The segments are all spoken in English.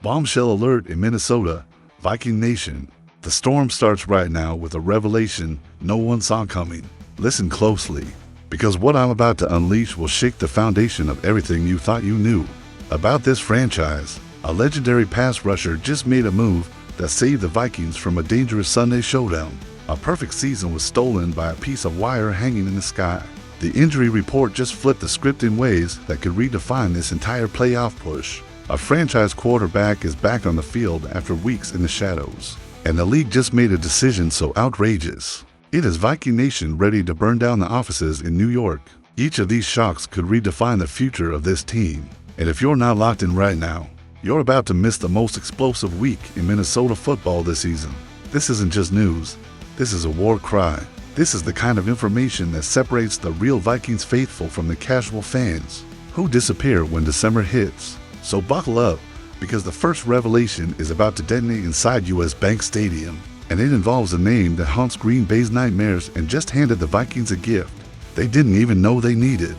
Bombshell alert in Minnesota, Viking Nation. The storm starts right now with a revelation no one saw coming. Listen closely, because what I'm about to unleash will shake the foundation of everything you thought you knew. About this franchise, a legendary pass rusher just made a move that saved the Vikings from a dangerous Sunday showdown. A perfect season was stolen by a piece of wire hanging in the sky. The injury report just flipped the script in ways that could redefine this entire playoff push. A franchise quarterback is back on the field after weeks in the shadows, and the league just made a decision so outrageous. It is Viking Nation ready to burn down the offices in New York. Each of these shocks could redefine the future of this team. And if you're not locked in right now, you're about to miss the most explosive week in Minnesota football this season. This isn't just news. This is a war cry. This is the kind of information that separates the real Vikings faithful from the casual fans who disappear when December hits. So buckle up, because the first revelation is about to detonate inside US Bank Stadium, and it involves a name that haunts Green Bay's nightmares and just handed the Vikings a gift they didn't even know they needed.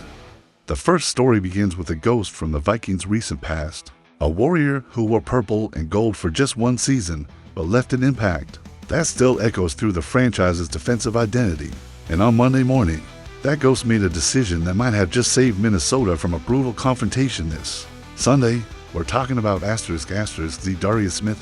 The first story begins with a ghost from the Vikings' recent past, a warrior who wore purple and gold for just one season, but left an impact that still echoes through the franchise's defensive identity. And on Monday morning, that ghost made a decision that might have just saved Minnesota from a brutal confrontation this Sunday. We're talking about Za'Darius Smith,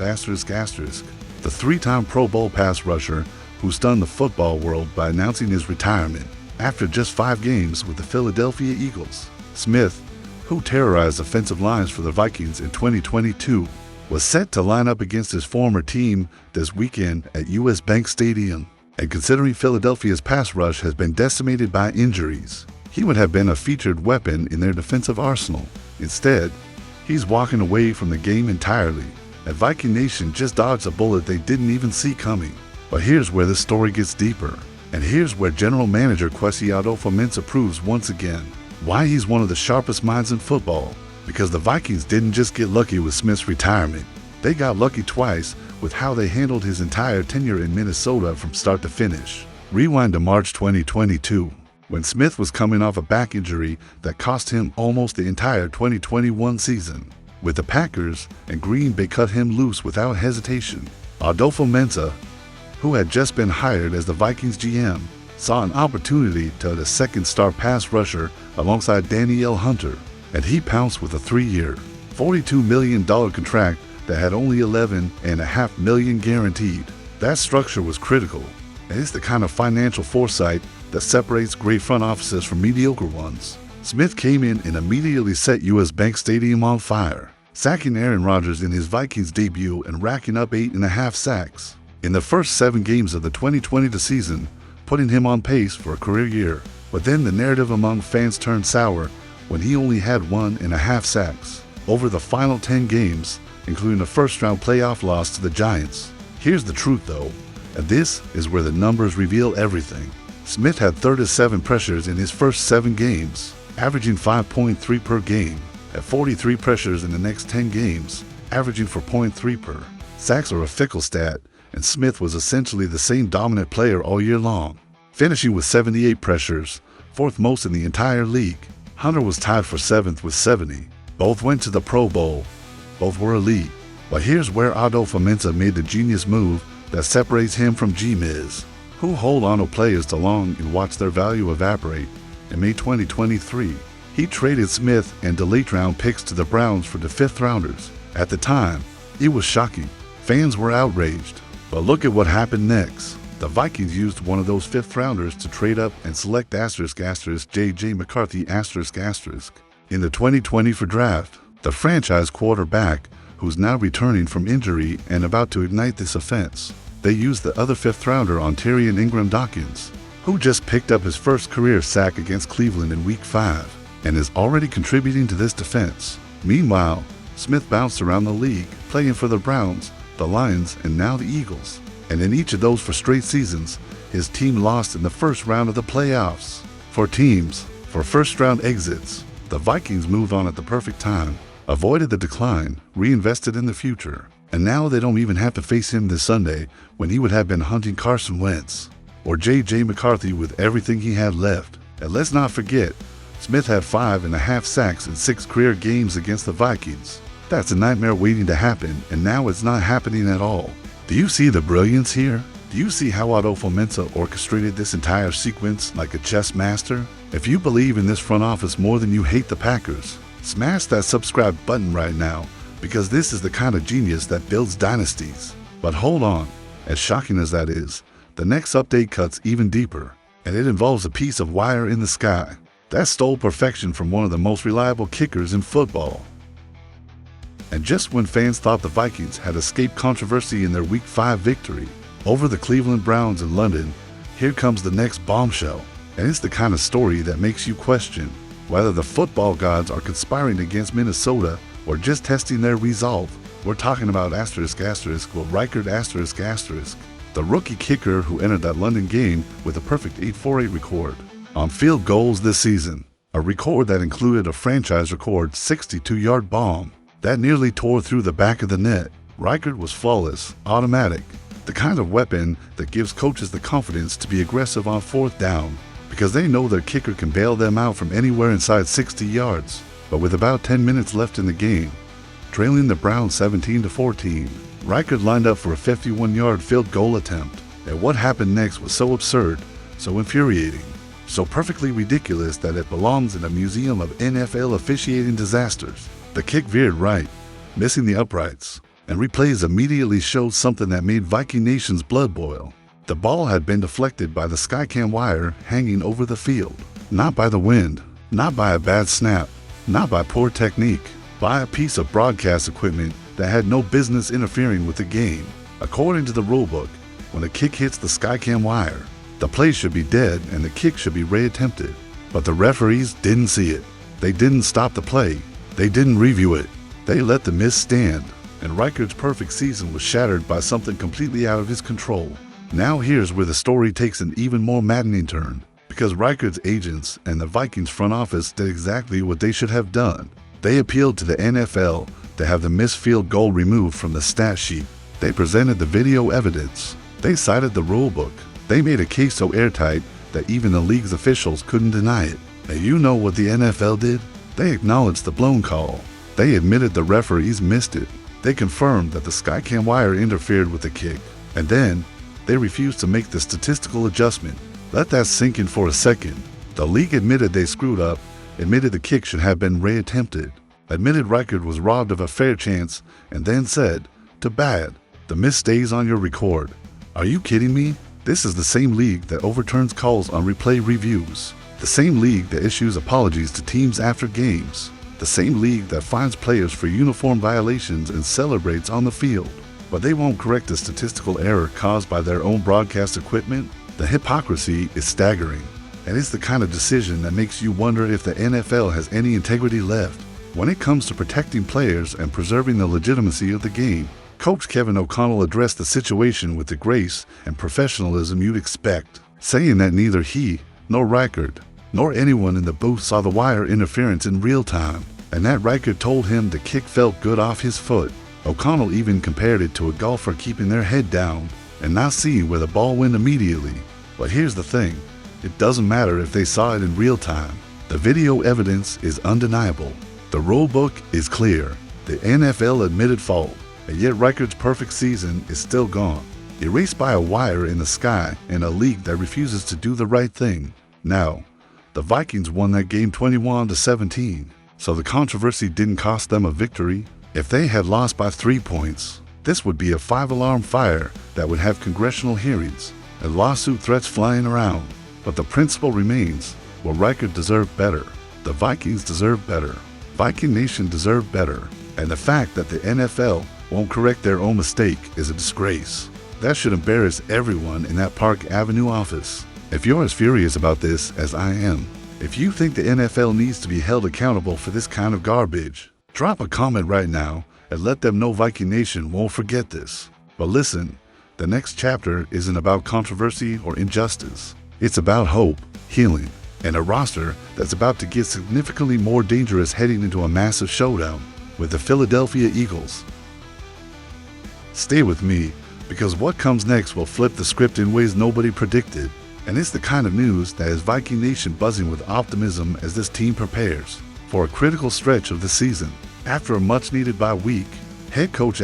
the three-time Pro Bowl pass rusher who stunned the football world by announcing his retirement after just 5 games with the Philadelphia Eagles. Smith, who terrorized offensive lines for the Vikings in 2022, was set to line up against his former team this weekend at US Bank Stadium. And considering Philadelphia's pass rush has been decimated by injuries, he would have been a featured weapon in their defensive arsenal. Instead, he's walking away from the game entirely, and Viking Nation just dodged a bullet they didn't even see coming. But here's where the story gets deeper, and here's where General Manager Adolfo Mensa proves once again why he's one of the sharpest minds in football. Because the Vikings didn't just get lucky with Smith's retirement, they got lucky twice with how they handled his entire tenure in Minnesota from start to finish. Rewind to March 2022. When Smith was coming off a back injury that cost him almost the entire 2021 season. With the Packers and Green Bay cut him loose without hesitation, Adolfo Mensa, who had just been hired as the Vikings GM, saw an opportunity to add a second-star pass rusher alongside Danielle Hunter, and he pounced with a 3-year, $42 million contract that had only $11.5 million guaranteed. That structure was critical, and it's the kind of financial foresight that separates great front offices from mediocre ones. Smith came in and immediately set US Bank Stadium on fire, sacking Aaron Rodgers in his Vikings debut and racking up 8.5 sacks in the first 7 games of the 2022 season, putting him on pace for a career year. But then the narrative among fans turned sour when he only had 1.5 sacks over the final 10 games, including a first-round playoff loss to the Giants. Here's the truth though, and this is where the numbers reveal everything. Smith had 37 pressures in his first 7 games, averaging 5.3 per game, at 43 pressures in the next 10 games, averaging 4.3 per. Sacks are a fickle stat, and Smith was essentially the same dominant player all year long, finishing with 78 pressures, 4th most in the entire league. Hunter was tied for 7th with 70. Both went to the Pro Bowl. Both were elite. But here's where Adolfo Mensa made the genius move that separates him from G-Miz, who hold on to players too long and watch their value evaporate. In May 2023, he traded Smith and the late-round picks to the Browns for the 5th rounders. At the time, it was shocking. Fans were outraged. But look at what happened next. The Vikings used one of those 5th rounders to trade up and select J.J. McCarthy in the 2024 draft. The franchise quarterback, who's now returning from injury and about to ignite this offense. They used the other 5th rounder on Tyrion Ingram-Dawkins, who just picked up his first career sack against Cleveland in Week 5 and is already contributing to this defense. Meanwhile, Smith bounced around the league, playing for the Browns, the Lions, and now the Eagles. And in each of those for straight seasons, his team lost in the first round of the playoffs. For first-round exits, the Vikings moved on at the perfect time, avoided the decline, reinvested in the future, and now they don't even have to face him this Sunday when he would have been hunting Carson Wentz or J.J. McCarthy with everything he had left. And let's not forget, Smith had 5.5 sacks in 6 career games against the Vikings. That's a nightmare waiting to happen, and now it's not happening at all. Do you see the brilliance here? Do you see how Adolfo Mensa orchestrated this entire sequence like a chess master? If you believe in this front office more than you hate the Packers, smash that subscribe button right now, because this is the kind of genius that builds dynasties. But hold on, as shocking as that is, the next update cuts even deeper, and it involves a piece of wire in the sky that stole perfection from one of the most reliable kickers in football. And just when fans thought the Vikings had escaped controversy in their Week 5 victory over the Cleveland Browns in London, here comes the next bombshell. And it's the kind of story that makes you question whether the football gods are conspiring against Minnesota or just testing their resolve. We're talking about **** will Reichard****, the rookie kicker who entered that London game with a perfect 8.48 record on field goals this season, a record that included a franchise record 62-yard bomb that nearly tore through the back of the net. Reichard was flawless, automatic, the kind of weapon that gives coaches the confidence to be aggressive on 4th down because they know their kicker can bail them out from anywhere inside 60 yards. But with about 10 minutes left in the game, trailing the Browns 17-14, Reichard lined up for a 51-yard field goal attempt. And what happened next was so absurd, so infuriating, so perfectly ridiculous that it belongs in a museum of NFL officiating disasters. The kick veered right, missing the uprights, and replays immediately showed something that made Viking Nation's blood boil. The ball had been deflected by the Skycam wire hanging over the field, not by the wind, not by a bad snap, not by poor technique, by a piece of broadcast equipment that had no business interfering with the game. According to the rulebook, when a kick hits the Skycam wire, the play should be dead and the kick should be reattempted. But the referees didn't see it. They didn't stop the play. They didn't review it. They let the miss stand, and Reichard's perfect season was shattered by something completely out of his control. Now here's where the story takes an even more maddening turn, because Reichard's agents and the Vikings front office did exactly what they should have done. They appealed to the NFL to have the missed field goal removed from the stat sheet. They presented the video evidence. They cited the rulebook. They made a case so airtight that even the league's officials couldn't deny it. And you know what the NFL did? They acknowledged the blown call. They admitted the referees missed it. They confirmed that the Skycam wire interfered with the kick. And then, they refused to make the statistical adjustment. Let that sink in for a second. The league admitted they screwed up, admitted the kick should have been reattempted, admitted Reichard was robbed of a fair chance, and then said, "Too bad, the miss stays on your record." Are you kidding me? This is the same league that overturns calls on replay reviews. The same league that issues apologies to teams after games. The same league that fines players for uniform violations and celebrates on the field. But they won't correct the statistical error caused by their own broadcast equipment. The hypocrisy is staggering, and it's the kind of decision that makes you wonder if the NFL has any integrity left. When it comes to protecting players and preserving the legitimacy of the game, Coach Kevin O'Connell addressed the situation with the grace and professionalism you'd expect, saying that neither he nor Reichard nor anyone in the booth saw the wire interference in real time, and that Reichard told him the kick felt good off his foot. O'Connell even compared it to a golfer keeping their head down and not seeing where the ball went immediately. But here's the thing, it doesn't matter if they saw it in real time. The video evidence is undeniable. The rulebook is clear. The NFL admitted fault, and yet Reichard's perfect season is still gone, erased by a wire in the sky in a league that refuses to do the right thing. Now, the Vikings won that game 21-17, so the controversy didn't cost them a victory. If they had lost by 3 points, this would be a 5-alarm fire that would have congressional hearings and lawsuit threats flying around. But the principle remains, well, Reichard deserved better. The Vikings deserve better. Viking Nation deserved better. And the fact that the NFL won't correct their own mistake is a disgrace. That should embarrass everyone in that Park Avenue office. If you're as furious about this as I am, if you think the NFL needs to be held accountable for this kind of garbage, drop a comment right now and let them know Viking Nation won't forget this. But listen, the next chapter isn't about controversy or injustice. It's about hope, healing, and a roster that's about to get significantly more dangerous heading into a massive showdown with the Philadelphia Eagles. Stay with me, because what comes next will flip the script in ways nobody predicted. And it's the kind of news that has Viking Nation buzzing with optimism as this team prepares for a critical stretch of the season. After a much-needed bye week, head coach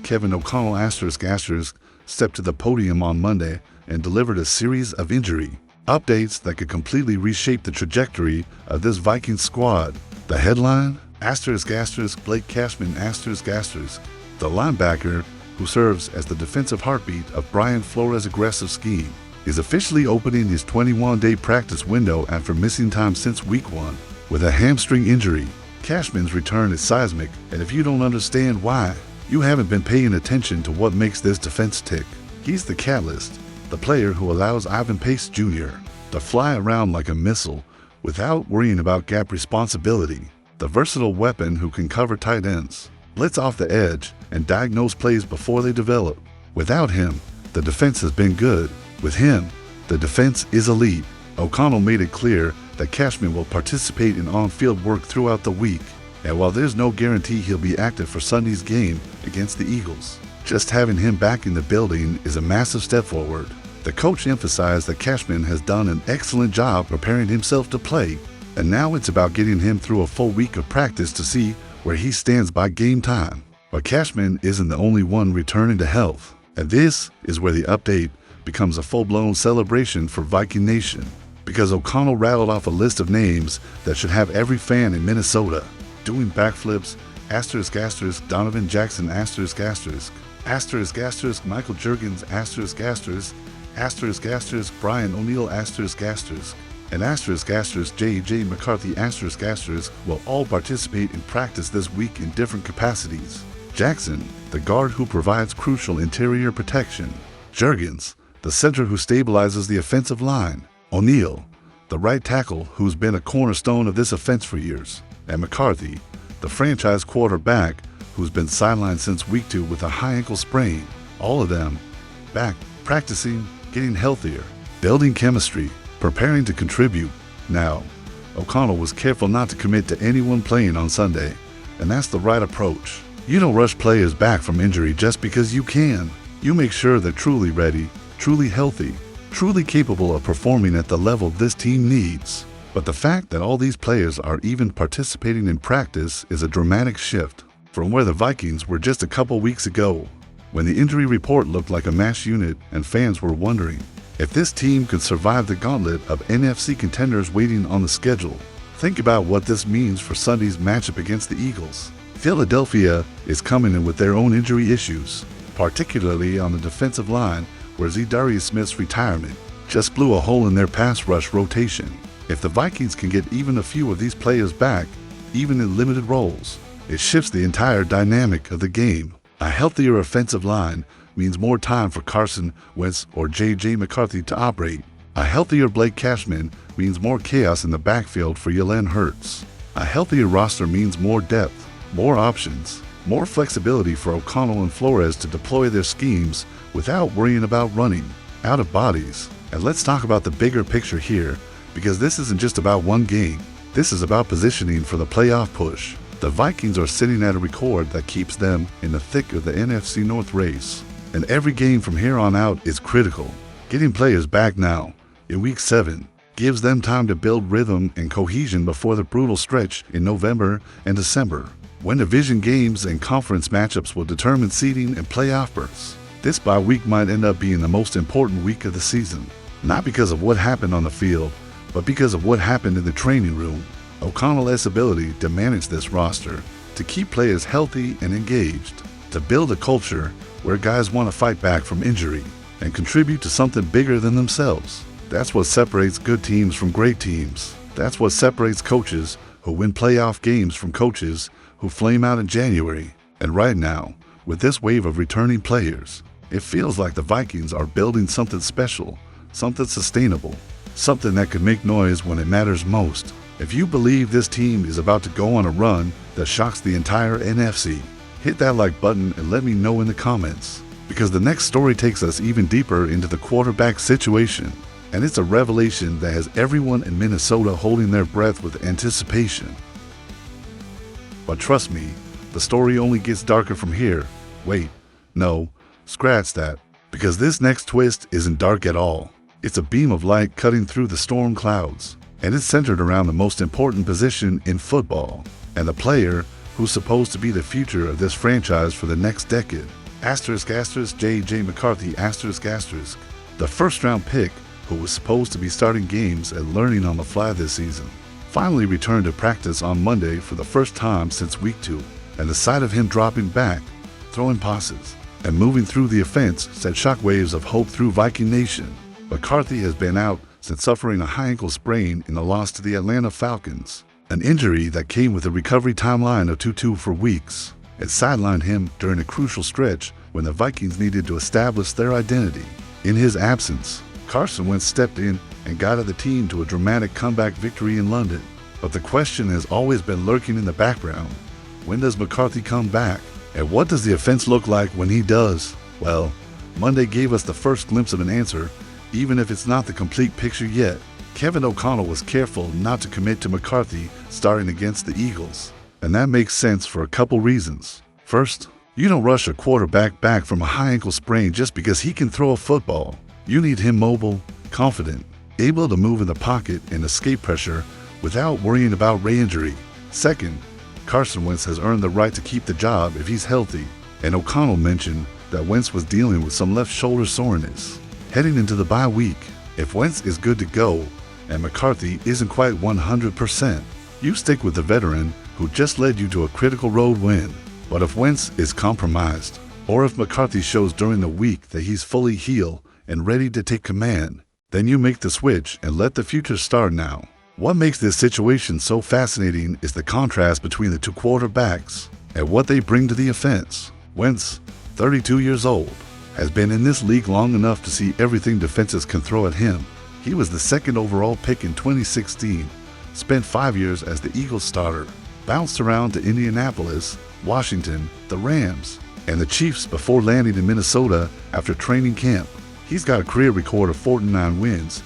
Kevin O'Connell stepped to the podium on Monday and delivered a series of injury updates that could completely reshape the trajectory of this Vikings squad. The headline? Blake Cashman the linebacker who serves as the defensive heartbeat of Brian Flores' aggressive scheme, is officially opening his 21-day practice window after missing time since week 1 with a hamstring injury. Cashman's return is seismic, and if you don't understand why, you haven't been paying attention to what makes this defense tick. He's the catalyst, the player who allows Ivan Pace Jr. to fly around like a missile without worrying about gap responsibility, the versatile weapon who can cover tight ends, blitz off the edge, and diagnose plays before they develop. Without him, the defense has been good. With him, the defense is elite. O'Connell made it clear that Cashman will participate in on-field work throughout the week, and while there's no guarantee he'll be active for Sunday's game against the Eagles, just having him back in the building is a massive step forward. The coach emphasized that Cashman has done an excellent job preparing himself to play, and now it's about getting him through a full week of practice to see where he stands by game time. But Cashman isn't the only one returning to health, and this is where the update becomes a full-blown celebration for Viking Nation, because O'Connell rattled off a list of names that should have every fan in Minnesota doing backflips, Donovan Jackson, Michael Juergens, Brian O'Neill, and J.J. McCarthy, will all participate in practice this week in different capacities. Jackson, the guard who provides crucial interior protection. Juergens, the center who stabilizes the offensive line. O'Neill, the right tackle who's been a cornerstone of this offense for years. And McCarthy, the franchise quarterback who's been sidelined since week 2 with a high ankle sprain. All of them back, practicing, getting healthier, building chemistry, preparing to contribute. Now, O'Connell was careful not to commit to anyone playing on Sunday, and that's the right approach. You don't rush players back from injury just because you can. You make sure they're truly ready, truly healthy, truly capable of performing at the level this team needs. But the fact that all these players are even participating in practice is a dramatic shift from where the Vikings were just a couple weeks ago, when the injury report looked like a mass unit and fans were wondering if this team could survive the gauntlet of NFC contenders waiting on the schedule. Think about what this means for Sunday's matchup against the Eagles. Philadelphia is coming in with their own injury issues, particularly on the defensive line, where Za'Darius Smith's retirement just blew a hole in their pass rush rotation. If the Vikings can get even a few of these players back, even in limited roles, it shifts the entire dynamic of the game. A healthier offensive line means more time for Carson Wentz or J.J. McCarthy to operate. A healthier Blake Cashman means more chaos in the backfield for Jalen Hurts. A healthier roster means more depth, more options, more flexibility for O'Connell and Flores to deploy their schemes without worrying about running out of bodies. And let's talk about the bigger picture here, because this isn't just about one game. This is about positioning for the playoff push. The Vikings are sitting at a record that keeps them in the thick of the NFC North race, and every game from here on out is critical. Getting players back now, in Week 7, gives them time to build rhythm and cohesion before the brutal stretch in November and December, when division games and conference matchups will determine seeding and playoff berths. This bye week might end up being the most important week of the season, not because of what happened on the field, but because of what happened in the training room. O'Connell's ability to manage this roster, to keep players healthy and engaged, to build a culture where guys want to fight back from injury and contribute to something bigger than themselves. That's what separates good teams from great teams. That's what separates coaches who win playoff games from coaches who flame out in January. And right now, with this wave of returning players, it feels like the Vikings are building something special, something sustainable, something that could make noise when it matters most. If you believe this team is about to go on a run that shocks the entire NFC, hit that like button and let me know in the comments, because the next story takes us even deeper into the quarterback situation, and it's a revelation that has everyone in Minnesota holding their breath with anticipation. But trust me, the story only gets darker from here. Wait, no, scratch that, because this next twist isn't dark at all. It's a beam of light cutting through the storm clouds, and it's centered around the most important position in football, and the player who's supposed to be the future of this franchise for the next decade. J.J. McCarthy, the first-round pick who was supposed to be starting games and learning on the fly this season, finally returned to practice on Monday for the first time since week 2, and the sight of him dropping back, throwing passes, and moving through the offense sent shockwaves of hope through Viking Nation. McCarthy has been out since suffering a high ankle sprain in the loss to the Atlanta Falcons, an injury that came with a recovery timeline of 2 for weeks. It sidelined him during a crucial stretch when the Vikings needed to establish their identity. In his absence, Carson Wentz stepped in and guided the team to a dramatic comeback victory in London. But the question has always been lurking in the background. When does McCarthy come back? And what does the offense look like when he does? Well, Monday gave us the first glimpse of an answer, even if it's not the complete picture yet. Kevin O'Connell was careful not to commit to McCarthy starting against the Eagles. And that makes sense for a couple reasons. First, you don't rush a quarterback back from a high ankle sprain just because he can throw a football. You need him mobile, confident, able to move in the pocket and escape pressure without worrying about re-injury. Second, Carson Wentz has earned the right to keep the job if he's healthy, and O'Connell mentioned that Wentz was dealing with some left shoulder soreness. Heading into the bye week, if Wentz is good to go and McCarthy isn't quite 100%, you stick with the veteran who just led you to a critical road win. But if Wentz is compromised, or if McCarthy shows during the week that he's fully healed and ready to take command, then you make the switch and let the future start now. What makes this situation so fascinating is the contrast between the two quarterbacks and what they bring to the offense. Wentz, 32 years old, has been in this league long enough to see everything defenses can throw at him. He was the second overall pick in 2016, spent 5 years as the Eagles starter, bounced around to Indianapolis, Washington, the Rams, and the Chiefs before landing in Minnesota after training camp. He's got a career record of 49 wins,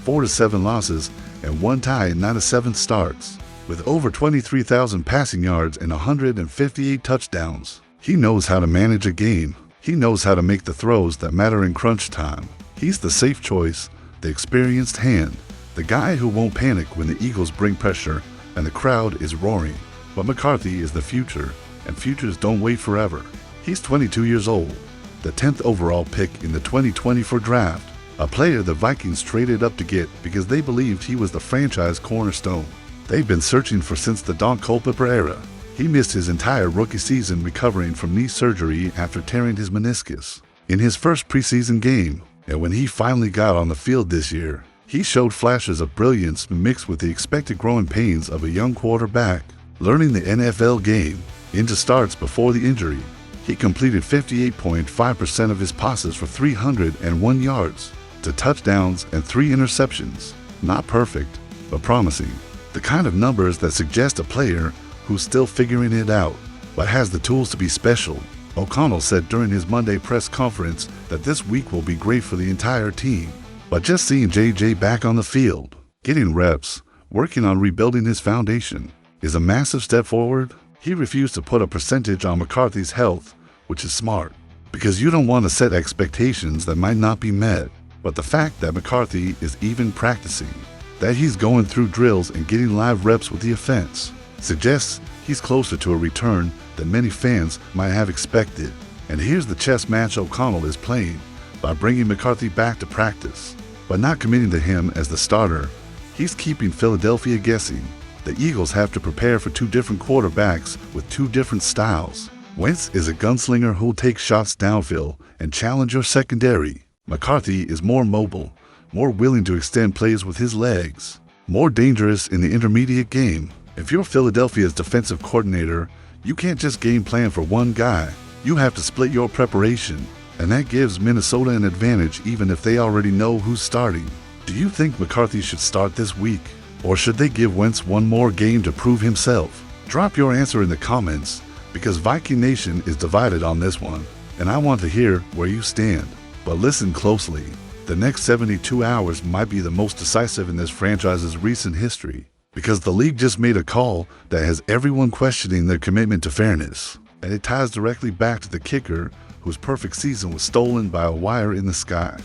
4-7 losses, and 1 tie in 97 starts. With over 23,000 passing yards and 158 touchdowns, he knows how to manage a game. He knows how to make the throws that matter in crunch time. He's the safe choice, the experienced hand, the guy who won't panic when the Eagles bring pressure and the crowd is roaring. But McCarthy is the future, and futures don't wait forever. He's 22 years old, the 10th overall pick in the 2024 draft, a player the Vikings traded up to get because they believed he was the franchise cornerstone they've been searching for since the Don Culpepper era. He missed his entire rookie season recovering from knee surgery after tearing his meniscus in his first preseason game, and when he finally got on the field this year, he showed flashes of brilliance mixed with the expected growing pains of a young quarterback learning the NFL game. Into starts before the injury, he completed 58.5% of his passes for 301 yards, to touchdowns and 3 interceptions. Not perfect, but promising. The kind of numbers that suggest a player who's still figuring it out, but has the tools to be special. O'Connell said during his Monday press conference that this week will be great for the entire team. But just seeing JJ back on the field, getting reps, working on rebuilding his foundation, is a massive step forward. He refused to put a percentage on McCarthy's health, which is smart, because you don't want to set expectations that might not be met. But the fact that McCarthy is even practicing, that he's going through drills and getting live reps with the offense, suggests he's closer to a return than many fans might have expected. And here's the chess match O'Connell is playing by bringing McCarthy back to practice, but not committing to him as the starter. He's keeping Philadelphia guessing. The Eagles have to prepare for 2 different quarterbacks with 2 different styles. Wentz is a gunslinger who'll take shots downfield and challenge your secondary. McCarthy is more mobile, more willing to extend plays with his legs, more dangerous in the intermediate game. If you're Philadelphia's defensive coordinator, you can't just game plan for one guy. You have to split your preparation, and that gives Minnesota an advantage even if they already know who's starting. Do you think McCarthy should start this week? Or should they give Wentz one more game to prove himself? Drop your answer in the comments, because Viking Nation is divided on this one, and I want to hear where you stand. But listen closely. The next 72 hours might be the most decisive in this franchise's recent history, because the league just made a call that has everyone questioning their commitment to fairness, and it ties directly back to the kicker whose perfect season was stolen by a wire in the sky.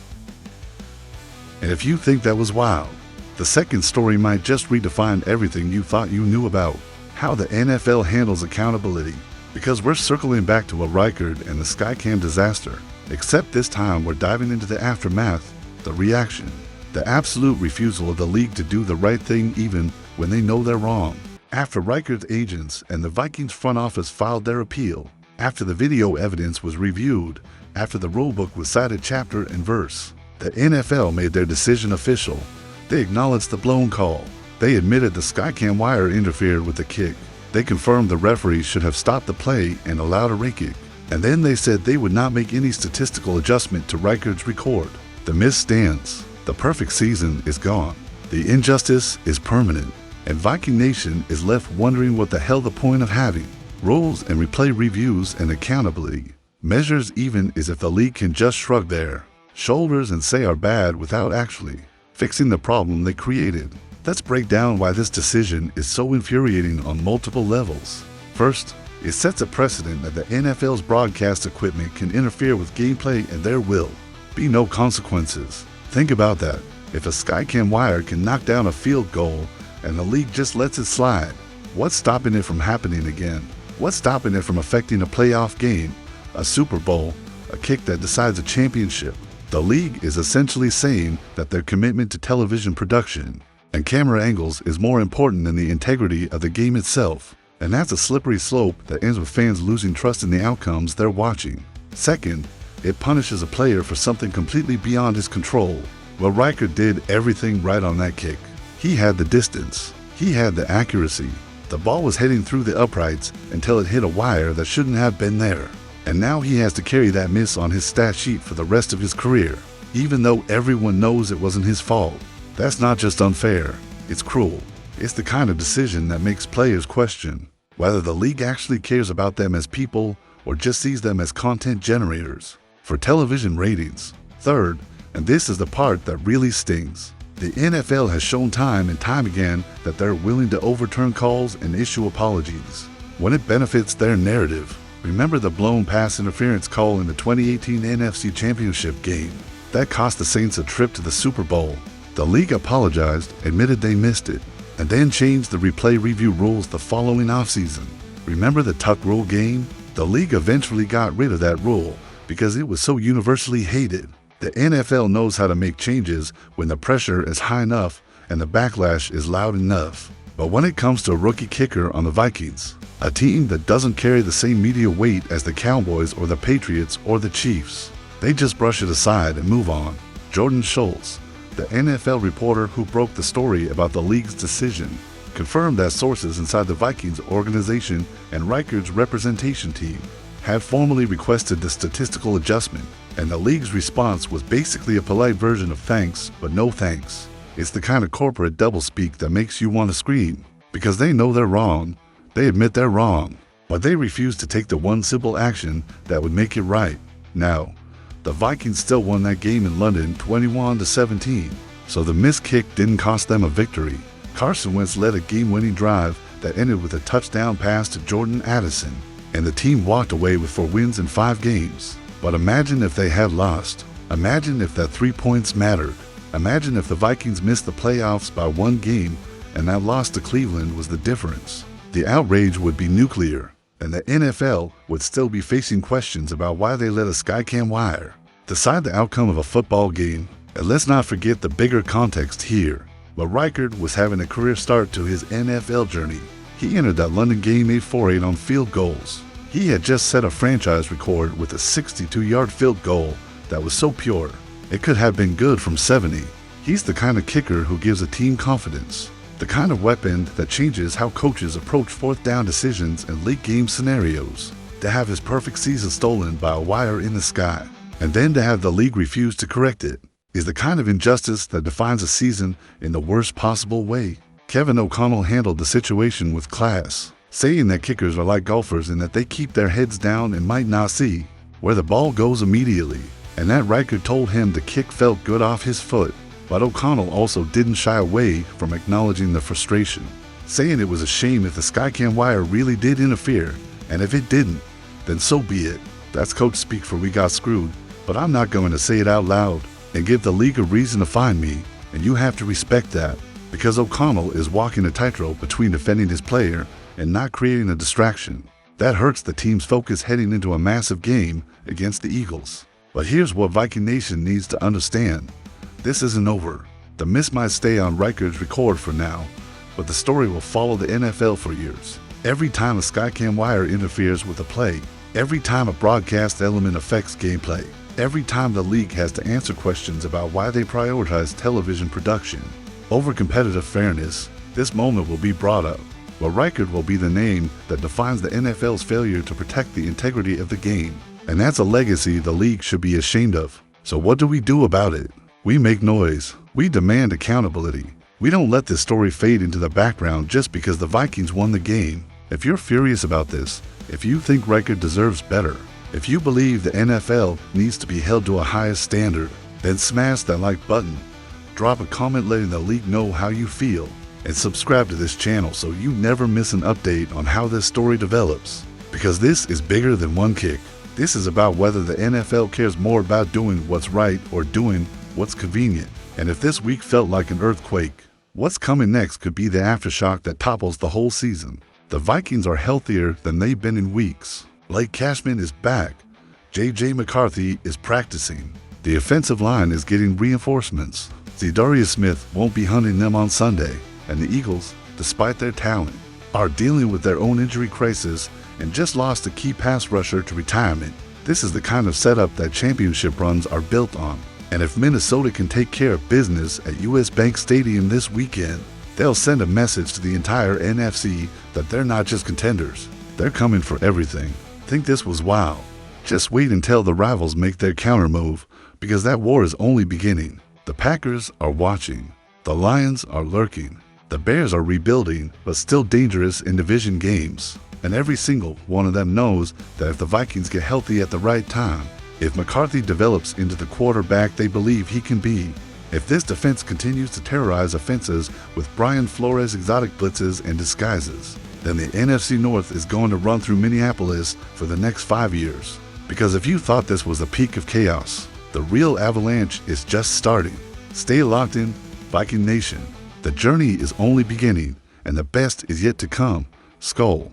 And if you think that was wild, the second story might just redefine everything you thought you knew about how the NFL handles accountability. Because we're circling back to a Reichard and the Skycam disaster, except this time we're diving into the aftermath, the reaction, the absolute refusal of the league to do the right thing even when they know they're wrong. After Reichard's agents and the Vikings front office filed their appeal, after the video evidence was reviewed, after the rulebook was cited chapter and verse, the NFL made their decision official. They acknowledged the blown call. They admitted the Skycam wire interfered with the kick. They confirmed the referee should have stopped the play and allowed a re-kick. And then they said they would not make any statistical adjustment to Reichard's record. The miss stands. The perfect season is gone. The injustice is permanent. And Viking Nation is left wondering what the hell the point of having rules and replay reviews and accountability measures even is if the league can just shrug their shoulders and say are bad without actually fixing the problem they created. Let's break down why this decision is so infuriating on multiple levels. First, it sets a precedent that the NFL's broadcast equipment can interfere with gameplay and there will be no consequences. Think about that. If a Skycam wire can knock down a field goal and the league just lets it slide, what's stopping it from happening again? What's stopping it from affecting a playoff game, a Super Bowl, a kick that decides a championship? The league is essentially saying that their commitment to television production and camera angles is more important than the integrity of the game itself. And that's a slippery slope that ends with fans losing trust in the outcomes they're watching. Second, it punishes a player for something completely beyond his control. Well, Reichard did everything right on that kick. He had the distance. He had the accuracy. The ball was heading through the uprights until it hit a wire that shouldn't have been there. And now he has to carry that miss on his stat sheet for the rest of his career, even though everyone knows it wasn't his fault. That's not just unfair, it's cruel. It's the kind of decision that makes players question whether the league actually cares about them as people or just sees them as content generators for television ratings. Third, and this is the part that really stings, the NFL has shown time and time again that they're willing to overturn calls and issue apologies when it benefits their narrative. Remember the blown pass interference call in the 2018 NFC Championship game? That cost the Saints a trip to the Super Bowl. The league apologized, admitted they missed it, and then changed the replay review rules the following offseason. Remember the tuck rule game? The league eventually got rid of that rule because it was so universally hated. The NFL knows how to make changes when the pressure is high enough and the backlash is loud enough. But when it comes to a rookie kicker on the Vikings, a team that doesn't carry the same media weight as the Cowboys or the Patriots or the Chiefs, they just brush it aside and move on. Jordan Schultz, the NFL reporter who broke the story about the league's decision, confirmed that sources inside the Vikings organization and Reichard's representation team had formally requested the statistical adjustment, and the league's response was basically a polite version of thanks, but no thanks. It's the kind of corporate doublespeak that makes you want to scream, because they know they're wrong, they admit they're wrong, but they refuse to take the one simple action that would make it right. Now, the Vikings still won that game in London 21-17, so the missed kick didn't cost them a victory. Carson Wentz led a game-winning drive that ended with a touchdown pass to Jordan Addison, and the team walked away with 4 wins in 5 games. But imagine if they had lost. Imagine if that 3 points mattered. Imagine if the Vikings missed the playoffs by 1 game and that loss to Cleveland was the difference. The outrage would be nuclear, and the NFL would still be facing questions about why they let a Skycam wire decide the outcome of a football game. And let's not forget the bigger context here. But Reichard was having a career start to his NFL journey. He entered that London game 8-4-8 on field goals. He had just set a franchise record with a 62-yard field goal that was so pure, it could have been good from 70. He's the kind of kicker who gives a team confidence, the kind of weapon that changes how coaches approach 4th down decisions and late game scenarios. To have his perfect season stolen by a wire in the sky, and then to have the league refuse to correct it, is the kind of injustice that defines a season in the worst possible way. Kevin O'Connell handled the situation with class, saying that kickers are like golfers in that they keep their heads down and might not see where the ball goes immediately, and that Reichard told him the kick felt good off his foot. But O'Connell also didn't shy away from acknowledging the frustration, saying it was a shame if the Skycam wire really did interfere, and if it didn't, then so be it. That's coach speak for we got screwed, but I'm not going to say it out loud and give the league a reason to find me, and you have to respect that, because O'Connell is walking a tightrope between defending his player and not creating a distraction. That hurts the team's focus heading into a massive game against the Eagles. But here's what Viking Nation needs to understand. This isn't over. The miss might stay on Reichard's record for now, but the story will follow the NFL for years. Every time a Skycam wire interferes with a play, every time a broadcast element affects gameplay, every time the league has to answer questions about why they prioritize television production over competitive fairness, this moment will be brought up. But Reichard will be the name that defines the NFL's failure to protect the integrity of the game. And that's a legacy the league should be ashamed of. So what do we do about it? We make noise. We demand accountability. We don't let this story fade into the background just because the Vikings won the game. If you're furious about this, if you think Reichard deserves better, if you believe the NFL needs to be held to a higher standard, then smash that like button, drop a comment letting the league know how you feel, and subscribe to this channel so you never miss an update on how this story develops. Because this is bigger than one kick. This is about whether the NFL cares more about doing what's right or doing what's convenient. And if this week felt like an earthquake, what's coming next could be the aftershock that topples the whole season. The Vikings are healthier than they've been in weeks. Blake Cashman is back. J.J. McCarthy is practicing. The offensive line is getting reinforcements. Za'Darius Smith won't be hunting them on Sunday. And the Eagles, despite their talent, are dealing with their own injury crisis and just lost a key pass rusher to retirement. This is the kind of setup that championship runs are built on. And if Minnesota can take care of business at US Bank Stadium this weekend, they'll send a message to the entire NFC that they're not just contenders. They're coming for everything. Think this was wow? Just wait until the rivals make their counter move, because that war is only beginning. The Packers are watching. The Lions are lurking. The Bears are rebuilding, but still dangerous in division games. And every single one of them knows that if the Vikings get healthy at the right time, if McCarthy develops into the quarterback they believe he can be, if this defense continues to terrorize offenses with Brian Flores' exotic blitzes and disguises, then the NFC North is going to run through Minneapolis for the next 5 years. Because if you thought this was the peak of chaos, the real avalanche is just starting. Stay locked in, Viking Nation. The journey is only beginning, and the best is yet to come. Skol.